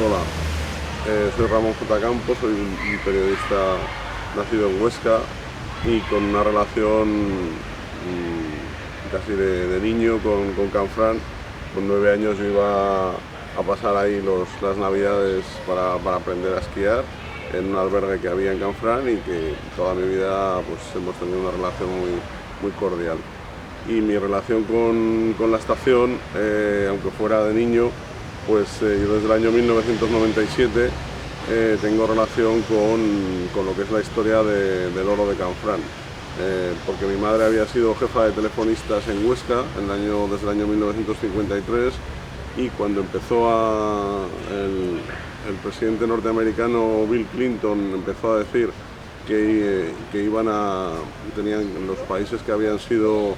Hola, soy Ramón J. Campos, soy un periodista nacido en Huesca y con una relación casi de niño con Canfrán. Con 9 años yo iba a pasar ahí las navidades para aprender a esquiar en un albergue que había en Canfrán y que toda mi vida pues, hemos tenido una relación muy cordial. Y mi relación con la estación, aunque fuera de niño, pues yo desde el año 1997 tengo relación con lo que es la historia del oro de Canfrán, porque mi madre había sido jefa de telefonistas en Huesca desde el año 1953, y cuando empezó el presidente norteamericano Bill Clinton empezó a decir que tenían los países que habían sido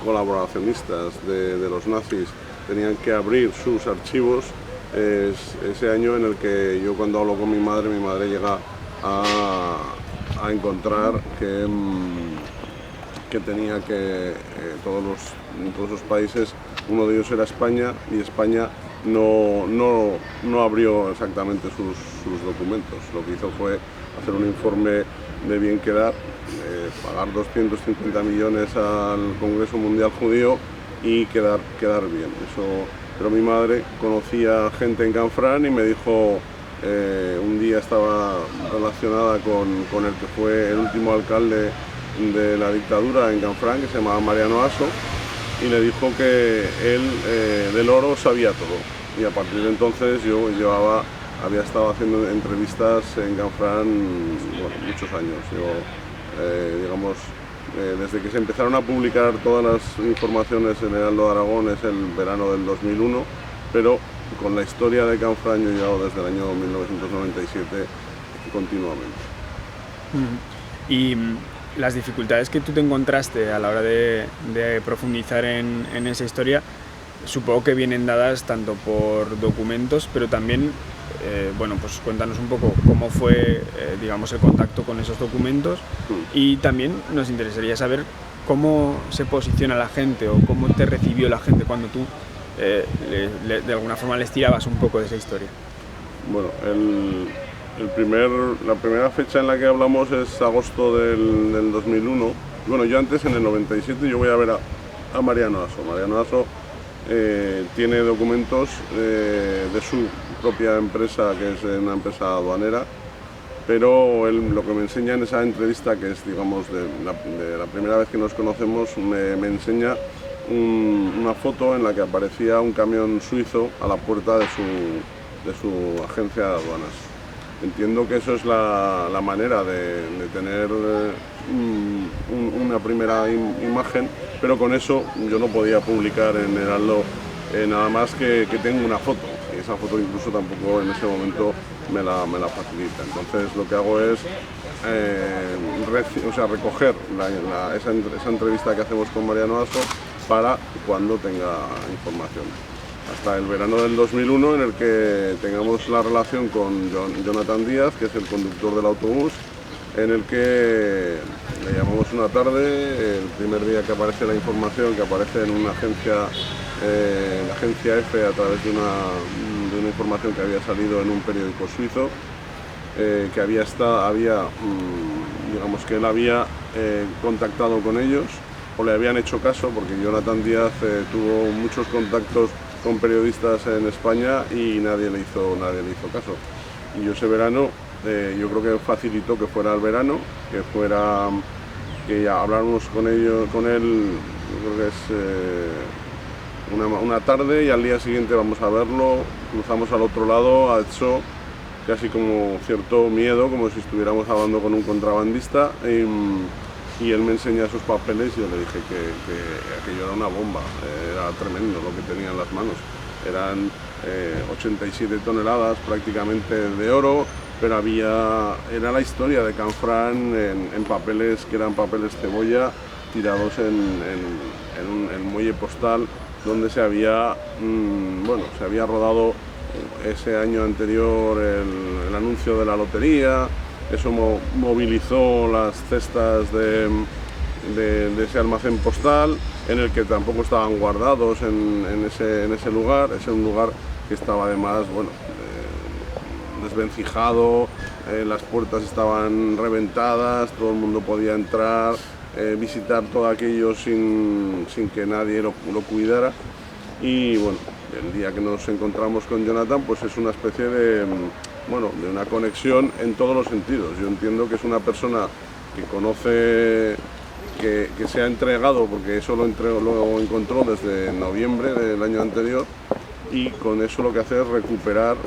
colaboracionistas de los nazis, tenían que abrir sus archivos. Es ese año en el que yo, cuando hablo con mi madre llega a encontrar que tenía que todos los países, uno de ellos era España, y España no abrió exactamente sus documentos. Lo que hizo fue hacer un informe de bien quedar, pagar 250 millones al Congreso Mundial Judío y quedar bien. Pero mi madre conocía gente en Canfrán y me dijo, un día estaba relacionada con el que fue el último alcalde de la dictadura en Canfrán, que se llamaba Mariano Aso, y le dijo que él del oro sabía todo. Y a partir de entonces yo había estado haciendo entrevistas en Canfrán muchos años. Desde que se empezaron a publicar todas las informaciones en Heraldo de Aragón es el verano del 2001, pero con la historia de Canfrán yo he llevado desde el año 1997 continuamente. Y las dificultades que tú te encontraste a la hora de profundizar en esa historia, supongo que vienen dadas tanto por documentos, pero también, pues cuéntanos un poco cómo fue, digamos, el contacto con esos documentos, y también nos interesaría saber cómo se posiciona la gente o cómo te recibió la gente cuando tú de alguna forma les tirabas un poco de esa historia. Bueno, la primera fecha en la que hablamos es agosto del 2001. Bueno, yo antes, en el 97, yo voy a ver a Mariano Aso. Mariano Aso tiene documentos de su propia empresa, que es una empresa aduanera, pero él lo que me enseña en esa entrevista, que es, digamos, de la primera vez que nos conocemos, me enseña una foto en la que aparecía un camión suizo a la puerta de su agencia de aduanas. Entiendo que eso es la manera de tener una primera imagen, pero con eso yo no podía publicar en Heraldo nada más que tengo una foto, y esa foto incluso tampoco en ese momento me la facilita. Entonces lo que hago es recoger esa entrevista que hacemos con Mariano Aso para cuando tenga información. Hasta el verano del 2001, en el que tengamos la relación con Jonathan Díaz, que es el conductor del autobús, en el que le llamamos una tarde, el primer día que aparece la información, que aparece en una agencia, la agencia F, a través de una información que había salido en un periódico suizo, que digamos que él había contactado con ellos, o le habían hecho caso, porque Jonathan Díaz tuvo muchos contactos con periodistas en España y nadie le hizo caso. Y yo ese verano, yo creo que facilitó que fuera el verano, que ya habláramos con él, yo creo que es una tarde, y al día siguiente vamos a verlo, cruzamos al otro lado, a Etxó, casi como cierto miedo, como si estuviéramos hablando con un contrabandista, y él me enseña sus papeles, y yo le dije que aquello era una bomba, era tremendo lo que tenía en las manos. Eran 87 toneladas prácticamente de oro, pero era la historia de Canfrán en papeles que eran papeles cebolla, tirados en el muelle postal, donde se había rodado ese año anterior el anuncio de la lotería. Eso movilizó las cestas de ese almacén postal, en el que tampoco estaban guardados en ese lugar. Es un lugar que estaba además, bueno, desvencijado, las puertas estaban reventadas, todo el mundo podía entrar, visitar todo aquello sin que nadie lo cuidara. Y bueno, el día que nos encontramos con Jonathan, pues es una especie de, bueno, de una conexión en todos los sentidos. Yo entiendo que es una persona que conoce, que se ha entregado, porque eso lo encontró desde noviembre del año anterior, y con eso lo que hace es recuperar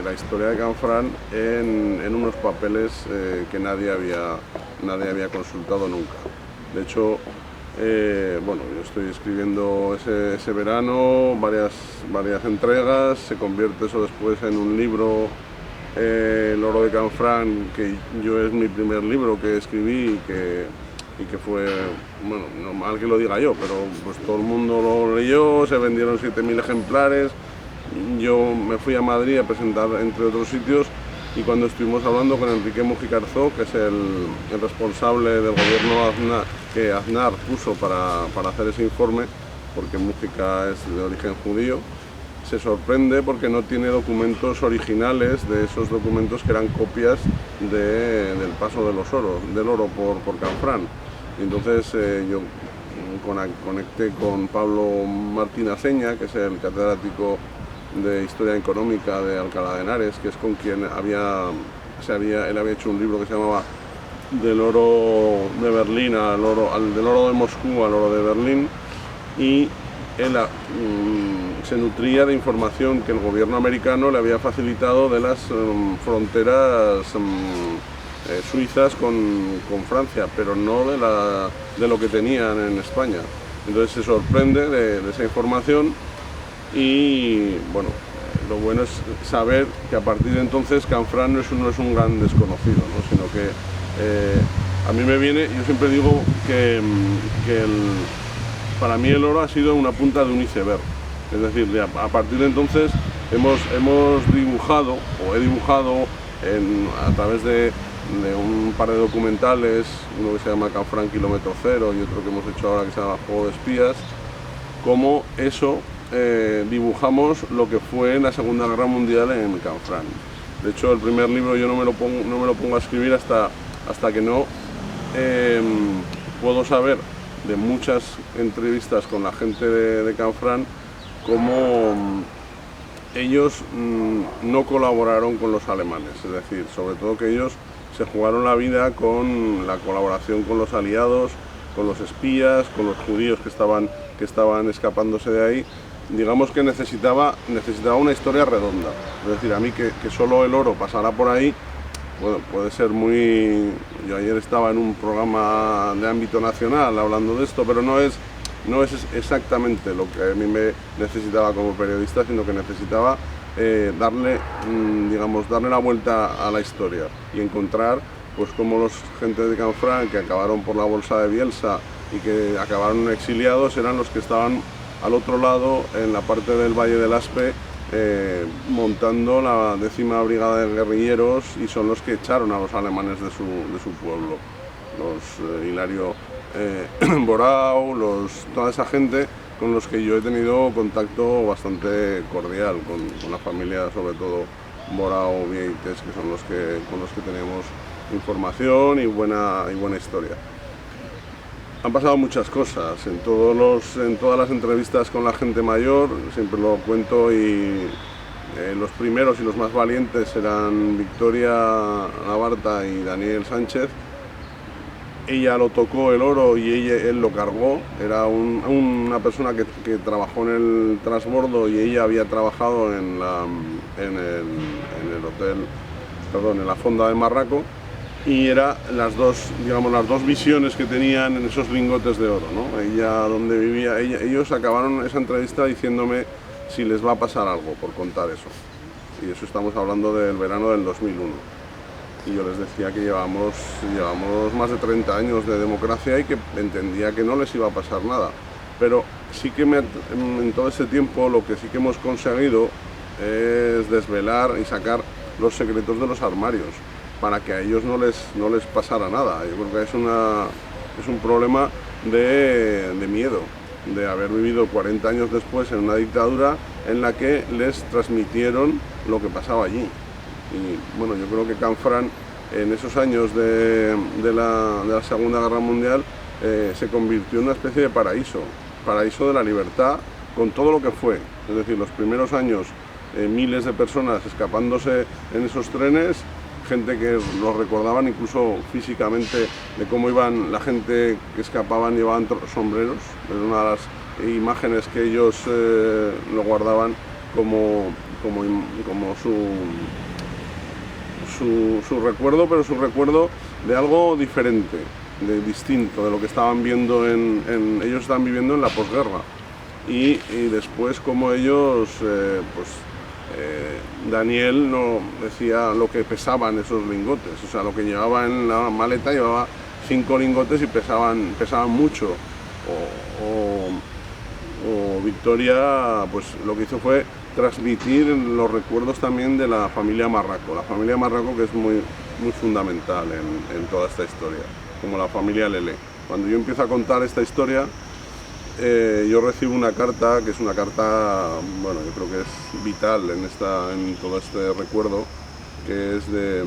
la historia de Canfranc en unos papeles que nadie había consultado nunca. De hecho, bueno, yo estoy escribiendo ese verano varias entregas, se convierte eso después en un libro, El oro de Canfranc, que yo es mi primer libro que escribí y que fue, bueno, normal que lo diga yo, pero pues todo el mundo lo leyó, se vendieron 7.000 ejemplares, yo me fui a Madrid a presentar entre otros sitios, y cuando estuvimos hablando con Enrique Mujica Arzó, que es el responsable del gobierno que Aznar puso para hacer ese informe, porque Mujica es de origen judío, se sorprende porque no tiene documentos originales de esos documentos que eran copias del paso del oro por Canfranc. Y entonces yo conecté con Pablo Martín Aceña, que es el catedrático de Historia Económica de Alcalá de Henares, que es con quien él había hecho un libro que se llamaba Del oro de Berlín del oro de Moscú al oro de Berlín, y él se nutría de información que el gobierno americano le había facilitado de las fronteras suizas con Francia, pero no de lo que tenían en España. Entonces se sorprende de esa información, y bueno, lo bueno es saber que a partir de entonces Canfranc no es un gran desconocido, ¿no? Sino que a mí me viene, yo siempre digo que para mí el oro ha sido una punta de un iceberg. Es decir, a partir de entonces hemos dibujado, o he dibujado a través de un par de documentales, uno que se llama Canfranc Kilómetro Cero y otro que hemos hecho ahora que se llama Juego de Espías, cómo eso dibujamos lo que fue la Segunda Guerra Mundial en Canfranc. De hecho, el primer libro yo no me lo pongo a escribir hasta que no puedo saber de muchas entrevistas con la gente de Canfranc cómo ellos no colaboraron con los alemanes, es decir, sobre todo que ellos se jugaron la vida con la colaboración con los aliados, con los espías, con los judíos que estaban escapándose de ahí. Digamos que necesitaba una historia redonda, es decir, a mí que solo el oro pasara por ahí, bueno, puede ser muy... Yo ayer estaba en un programa de ámbito nacional hablando de esto, pero no es exactamente lo que a mí me necesitaba como periodista, sino que necesitaba darle la vuelta a la historia y encontrar pues cómo los gentes de Canfranc que acabaron por la bolsa de Bielsa y que acabaron exiliados eran los que estaban al otro lado, en la parte del Valle del Aspe, montando la 10ª Brigada de Guerrilleros, y son los que echaron a los alemanes de su pueblo. Los Hilario Borau, toda esa gente con los que yo he tenido contacto bastante cordial, con la familia, sobre todo Borau, Vieites, que son con los que tenemos información y buena historia. Han pasado muchas cosas en todas las entrevistas con la gente mayor, siempre lo cuento, y los primeros y los más valientes eran Victoria Navarta y Daniel Sánchez. Ella lo tocó el oro y él lo cargó. Era una persona que trabajó en el transbordo, y ella había trabajado en el hotel, perdón, en la fonda de Marraco. Y eran las dos visiones que tenían en esos lingotes de oro, ¿no? Ella, donde vivía, ellos acabaron esa entrevista diciéndome si les va a pasar algo por contar eso. Y eso estamos hablando del verano del 2001. Y yo les decía que llevamos más de 30 años de democracia y que entendía que no les iba a pasar nada. Pero sí que en todo ese tiempo lo que sí que hemos conseguido es desvelar y sacar los secretos de los armarios, para que a ellos no les pasara nada. Yo creo que es un problema de miedo. de haber vivido 40 años después en una dictadura en la que les transmitieron lo que pasaba allí. Y bueno, yo creo que Canfranc en esos años de la Segunda Guerra Mundial se convirtió en una especie de paraíso de la libertad, con todo lo que fue. Es decir, los primeros años, miles de personas escapándose en esos trenes, gente que los recordaban incluso físicamente de cómo iban, la gente que escapaban llevaban sombreros. Era una de las imágenes que ellos lo guardaban como su recuerdo, pero su recuerdo de algo diferente, de distinto de lo que estaban viendo ellos estaban viviendo en la posguerra. Y después como ellos, Daniel no decía lo que pesaban esos lingotes, o sea, lo que llevaba en la maleta llevaba 5 lingotes y pesaban mucho. O Victoria, pues lo que hizo fue transmitir los recuerdos también de la familia Marraco. La familia Marraco, que es muy fundamental en toda esta historia, como la familia Lelé. Cuando yo empiezo a contar esta historia, yo recibo una carta, que es una carta, bueno, yo creo que es vital en todo este recuerdo, que es de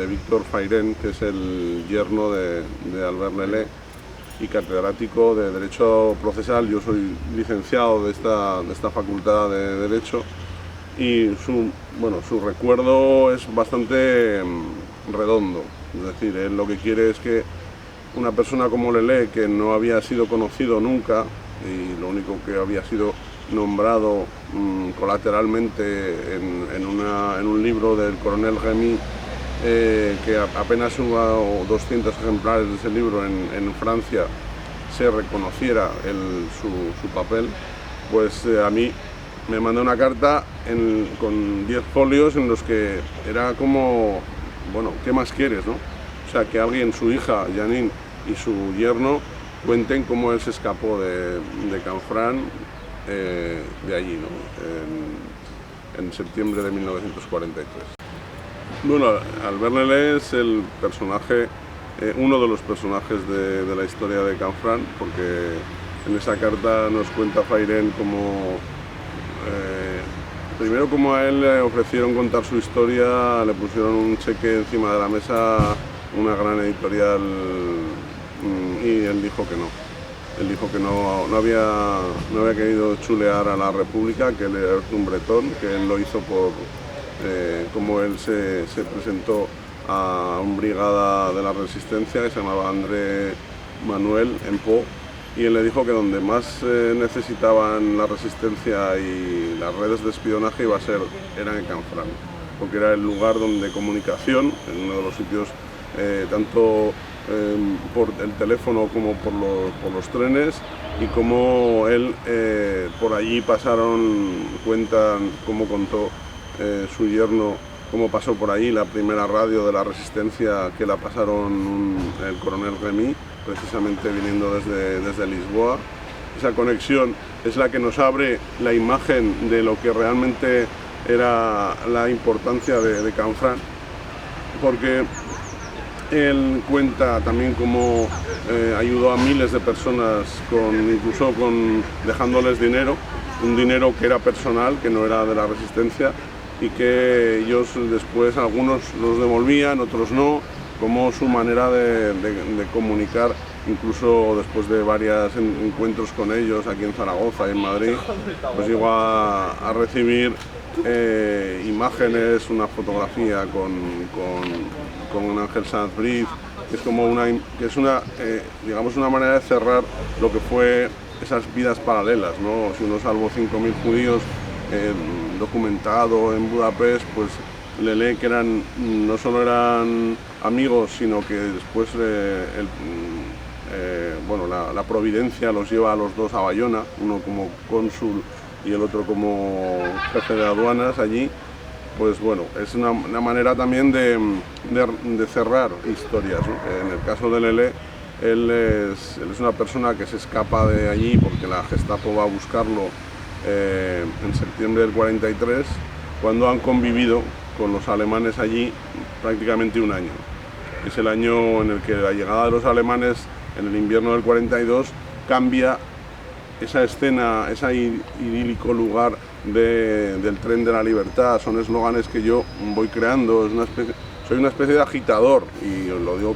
Víctor Fayren, que es el yerno de Albert Lelé y catedrático de Derecho Procesal. Yo soy licenciado de esta facultad de Derecho, y su recuerdo es bastante redondo. Es decir, él lo que quiere es que una persona como Lelé, que no había sido conocido nunca y lo único que había sido nombrado colateralmente en un libro del coronel Rémy, que apenas hubo 200 ejemplares de ese libro en Francia, se reconociera su papel, pues a mí me mandó una carta con 10 folios en los que era como, bueno, ¿qué más quieres, no? O sea, que alguien, su hija, Janine, y su yerno, cuenten cómo él se escapó de Canfranc, de allí, ¿no? En septiembre de 1943. Bueno, Albert Lelé es el personaje, uno de los personajes de la historia de Canfranc, porque en esa carta nos cuenta Fayren primero como a él le ofrecieron contar su historia, le pusieron un cheque encima de la mesa, una gran editorial, y él dijo que no. Él dijo que no había querido chulear a la República, que él era un bretón, que él lo hizo por como él se presentó a una brigada de la resistencia que se llamaba André Manuel en Pau, y él le dijo que donde más necesitaban la resistencia y las redes de espionaje era en Canfranc, porque era el lugar donde comunicación, en uno de los sitios tanto por el teléfono como por los trenes, y como él por allí cuentan cómo contó su yerno, cómo pasó por allí la primera radio de la resistencia, que la pasaron el coronel Rémy, precisamente viniendo desde Lisboa. Esa conexión es la que nos abre la imagen de lo que realmente era la importancia de Canfranc, porque él cuenta también cómo ayudó a miles de personas, incluso dejándoles dinero, un dinero que era personal, que no era de la resistencia, y que ellos después, algunos los devolvían, otros no, como su manera de comunicar, incluso después de varios encuentros con ellos aquí en Zaragoza y en Madrid, pues llegó a recibir imágenes, una fotografía con Ángel Sanz Briz, que es como digamos una manera de cerrar lo que fue esas vidas paralelas, ¿no? Si uno salvó 5.000 judíos documentado en Budapest, pues Lelé, que no solo eran amigos, sino que después la providencia los lleva a los dos a Bayona, uno como cónsul y el otro como jefe de aduanas allí. Pues bueno, es una manera también de cerrar historias, ¿no? En el caso de Lelé, él es una persona que se escapa de allí porque la Gestapo va a buscarlo en septiembre del 43, cuando han convivido con los alemanes allí prácticamente un año. Es el año en el que la llegada de los alemanes en el invierno del 42 cambia esa escena, ese idílico lugar del tren de la libertad, son eslóganes que yo voy creando. Soy una especie de agitador, y lo digo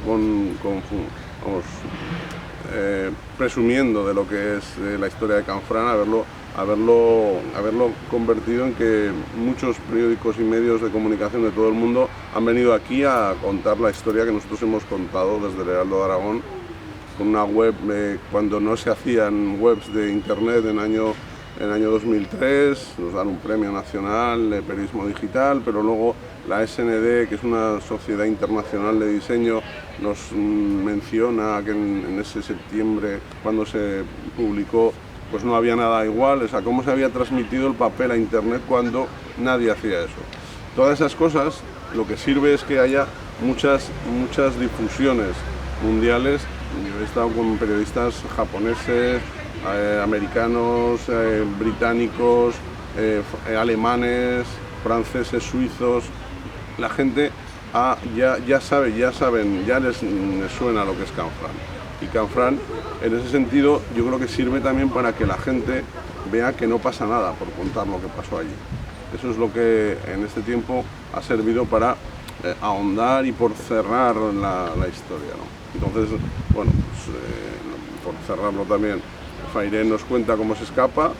presumiendo de lo que es la historia de Canfrán, haberlo convertido en que muchos periódicos y medios de comunicación de todo el mundo han venido aquí a contar la historia que nosotros hemos contado desde el Heraldo de Aragón, con una web, cuando no se hacían webs de internet en el año 2003, nos dan un premio nacional de periodismo digital, pero luego la SND, que es una sociedad internacional de diseño, nos menciona que en ese septiembre, cuando se publicó, pues no había nada igual. O sea, cómo se había transmitido el papel a internet cuando nadie hacía eso. Todas esas cosas, lo que sirve es que haya muchas difusiones mundiales. Yo he estado con periodistas japoneses, americanos, británicos, alemanes, franceses, suizos. La gente ya les suena lo que es Canfrán. Y Canfrán, en ese sentido, yo creo que sirve también para que la gente vea que no pasa nada por contar lo que pasó allí. Eso es lo que en este tiempo ha servido para ahondar y por cerrar la historia, ¿no? Entonces, bueno, por cerrarlo también, Fairén nos cuenta cómo se escapa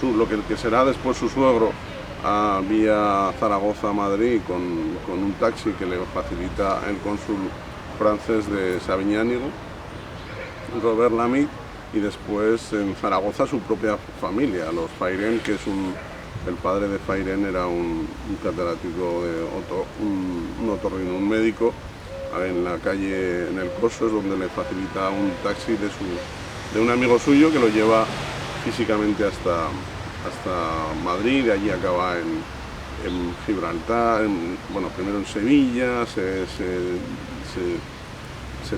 lo que será después su suegro, vía Zaragoza-Madrid con un taxi que le facilita el cónsul francés de Sabiñánigo, Robert Lamy, y después en Zaragoza su propia familia, los Fairén, que es el padre de Fairén era un catedrático, un otorrino, un médico, en la calle, en el Coso, es donde le facilita un taxi de un amigo suyo que lo lleva físicamente hasta Madrid. De allí acaba en Gibraltar, primero en Sevilla, se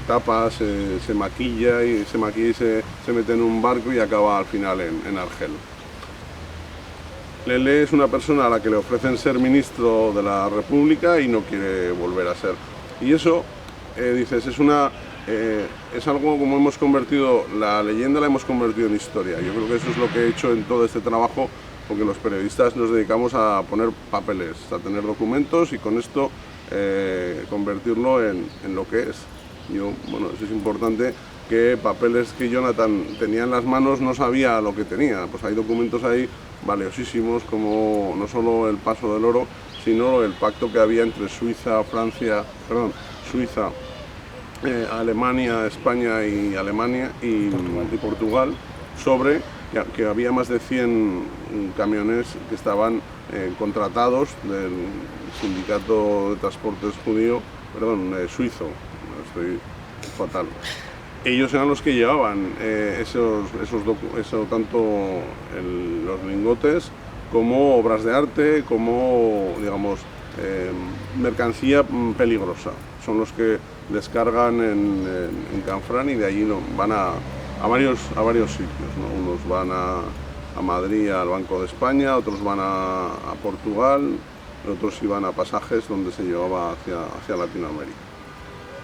tapa, se maquilla y se mete en un barco y acaba al final en Argel. Lele es una persona a la que le ofrecen ser ministro de la República y no quiere volver a ser. Y eso, dices, es algo como hemos convertido, la leyenda la hemos convertido en historia. Yo creo que eso es lo que he hecho en todo este trabajo, porque los periodistas nos dedicamos a poner papeles, a tener documentos y con esto convertirlo en lo que es. Eso es importante, que papeles que Jonathan tenía en las manos no sabía lo que tenía. Pues hay documentos ahí valiosísimos, como no solo el paso del oro, sino el pacto que había entre Suiza, Alemania, España y Portugal, sobre que había más de 100 camiones que estaban contratados del sindicato de transportes suizo, estoy fatal. Ellos eran los que llevaban tanto los lingotes como obras de arte, como, digamos, mercancía peligrosa. Son los que descargan en Canfrán y de allí van a varios sitios, ¿no? Unos van a Madrid, al Banco de España, otros van a Portugal, otros iban a pasajes donde se llevaba hacia Latinoamérica.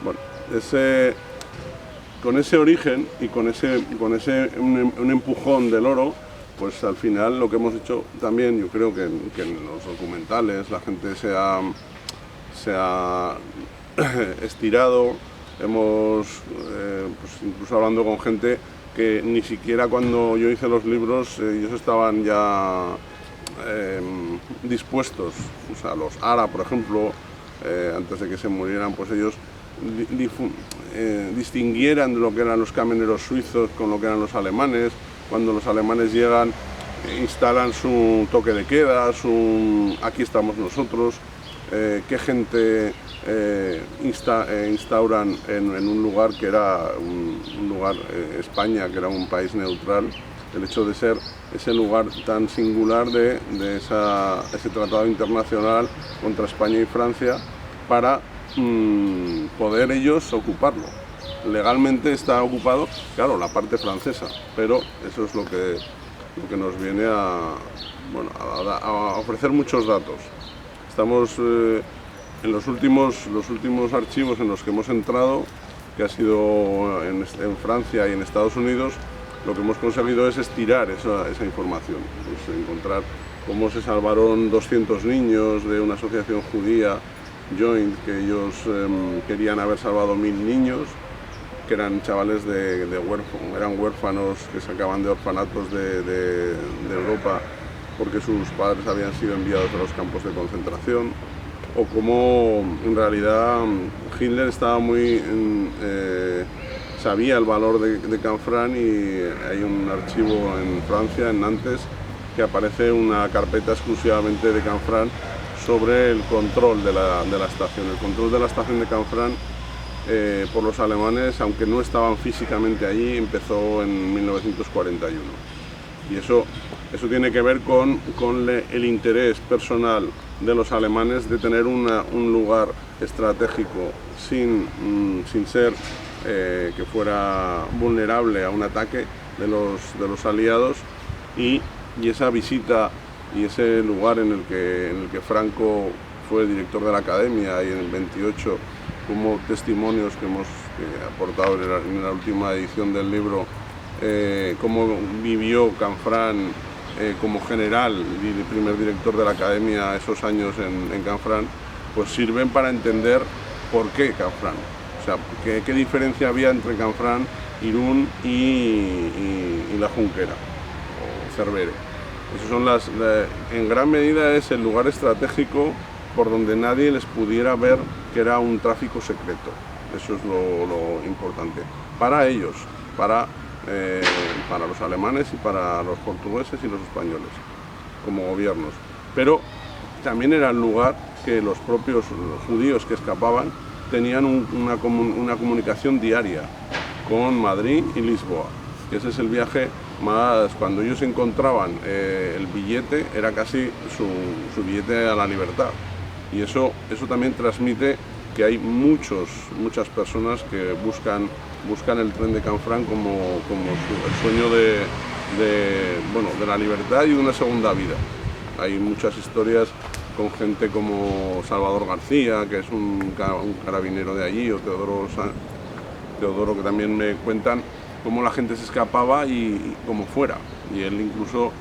Bueno, con ese origen y con un empujón del oro, pues al final lo que hemos hecho también, yo creo que en los documentales la gente se ha estirado. Hemos, incluso hablando con gente que ni siquiera cuando yo hice los libros ellos estaban ya dispuestos. O sea, los Ara, por ejemplo, antes de que se murieran, pues ellos distinguieran lo que eran los camioneros suizos con lo que eran los alemanes. Cuando los alemanes llegan, instalan su toque de queda, aquí estamos nosotros, qué gente instauran en un lugar que era un lugar, España, que era un país neutral. El hecho de ser ese lugar tan singular de ese tratado internacional contra España y Francia para poder ellos ocuparlo. Legalmente está ocupado, claro, la parte francesa, pero eso es lo que nos viene a ofrecer muchos datos. Estamos en los últimos archivos en los que hemos entrado, que ha sido en Francia y en Estados Unidos, lo que hemos conseguido es estirar esa información, pues encontrar cómo se salvaron 200 niños de una asociación judía, Joint, que ellos querían haber salvado 1000 niños, que eran chavales eran huérfanos que sacaban de orfanatos de Europa porque sus padres habían sido enviados a los campos de concentración, o cómo en realidad Hitler estaba sabía el valor de Canfranc, y hay un archivo en Francia, en Nantes, que aparece una carpeta exclusivamente de Canfranc sobre el control de la estación. El control de la estación de Canfranc por los alemanes, aunque no estaban físicamente allí, empezó en 1941. Y eso tiene que ver con el interés personal de los alemanes de tener un lugar estratégico sin ser que fuera vulnerable a un ataque de los aliados, y esa visita y ese lugar en el que Franco fue director de la academia, y en el 28, como testimonios que hemos aportado en la última edición del libro, cómo vivió Canfranc como general y primer director de la academia esos años en Canfranc, pues sirven para entender por qué Canfranc. O sea, qué diferencia había entre Canfranc, Irún y la Junquera o Cervere. Esos son en gran medida es el lugar estratégico por donde nadie les pudiera ver que era un tráfico secreto. Eso es lo importante para ellos, para los alemanes y para los portugueses y los españoles como gobiernos. Pero también era el lugar que los propios judíos que escapaban tenían una comunicación diaria con Madrid y Lisboa. Ese es el viaje más, cuando ellos encontraban el billete, era casi su billete a la libertad. Y eso también transmite que hay muchas personas que buscan el tren de Canfranc como el sueño de la libertad y de una segunda vida. Hay muchas historias con gente como Salvador García, que es un carabinero de allí, o Teodoro, que también me cuentan cómo la gente se escapaba y cómo fuera. Y él incluso,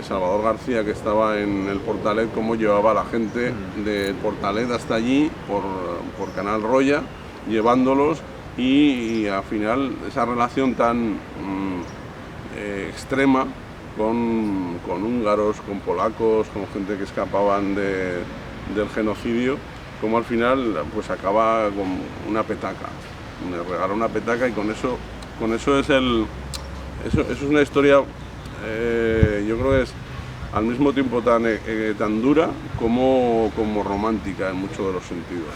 Salvador García, que estaba en el Portalet, cómo llevaba a la gente del Portalet hasta allí por Canal Roya, llevándolos, y al final esa relación tan extrema con húngaros, con polacos, con gente que escapaban del genocidio, como al final pues acaba con una petaca. Me regaló una petaca, y con eso es una historia, yo creo que es al mismo tiempo tan dura como romántica en muchos de los sentidos.